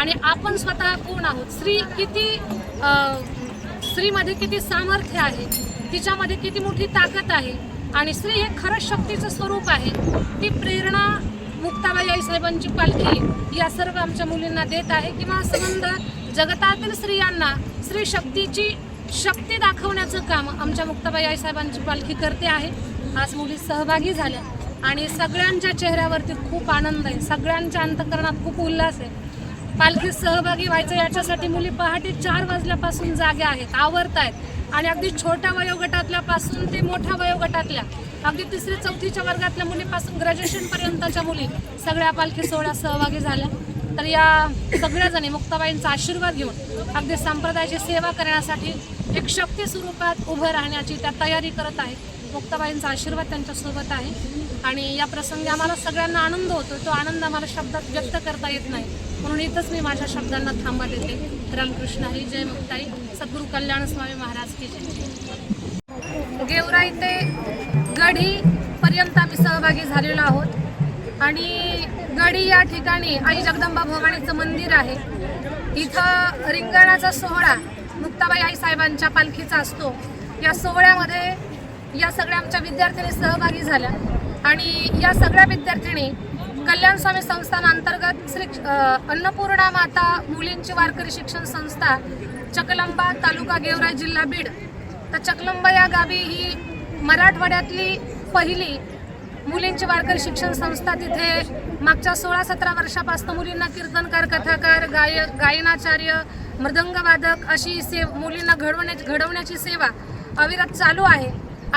आणि आपण स्वतः कोण आहोत, स्त्री किती स्त्रीमध्ये किती सामर्थ्य आहे, तिच्यामध्ये किती मोठी ताकद आहे आणि स्त्री हे खरंच शक्तीचं स्वरूप आहे। ती प्रेरणा मुक्ताबाई आईसाहेबांची पालखी या सर्व आमच्या मुलींना देत आहे, किंवा संबंध जगतातील स्त्रियांना स्त्री शक्तीची शक्ती दाखवण्याचं काम आमच्या मुक्ताबाई आईसाहेबांची पालखी करते आहे। आज मुली सहभागी झाल्या आणि सगळ्यांच्या चेहऱ्यावरती खूप आनंद आहे, सगळ्यांच्या अंतःकरणात खूप उल्हास आहे। पालखीत सहभागी व्हायचं याच्यासाठी मुली पहाटे 4 वाजल्यापासून जाग्या आहेत, आवरत आहेत आणि अगदी छोट्या वयोगटातल्यापासून ते मोठ्या वयोगटातल्या अगदी 3री-4थीच्या वर्गातल्या मुलीपासून ग्रॅज्युएशनपर्यंतच्या मुली सगळ्या पालखी सोहळ्यात सहभागी झाल्या। तर या सगळ्याजणी मुक्ताबाईंचा आशीर्वाद घेऊन अगदी संप्रदायाची सेवा करण्यासाठी एक शक्ती स्वरूपात उभं राहण्याची त्या तयारी करत आहेत। मुक्ताबाईंचा आशीर्वाद त्यांच्यासोबत आहे आणि या प्रसंगी आम्हाला सगळ्यांना आनंद होतो, तो आनंद आम्हाला शब्दात व्यक्त करता येत नाही, म्हणून इथंच मी माझ्या शब्दांना थांबा देते। रामकृष्ण हरी, जय मुक्ताई, सद्गुरू कल्याण स्वामी महाराज की जय। गेवराई ते गढी पर्यंत आम्ही सहभागी झालेलो आहोत आणि गढी या ठिकाणी आई जगदंबा भवानीचं मंदिर आहे। इथं रिंगणाचा सोहळा मुक्ताबाई आईसाहेबांच्या पालखीचा असतो। या सोहळ्यामध्ये या सगळ्या आमच्या विद्यार्थिनी सहभागी झाल्या आणि या सगळ्या विद्यार्थिनी कल्याण स्वामी संस्थान अंतर्गत श्री अन्नपूर्णा माता मुलींची वारकरी शिक्षण संस्था, चकलंबा, तालुका गेवराई, जिल्हा बीड। तर चकलंबा या गावी ही मराठवाड्यातली पहिली मुलींची वारकरी शिक्षण संस्था। तिथे मागच्या 16-17 वर्षापासून मुलींना कीर्तनकार, कथाकार, गायनाचार्य, मृदंगवादक अशी मुलींना घडवण्याची सेवा अविरत चालू आहे।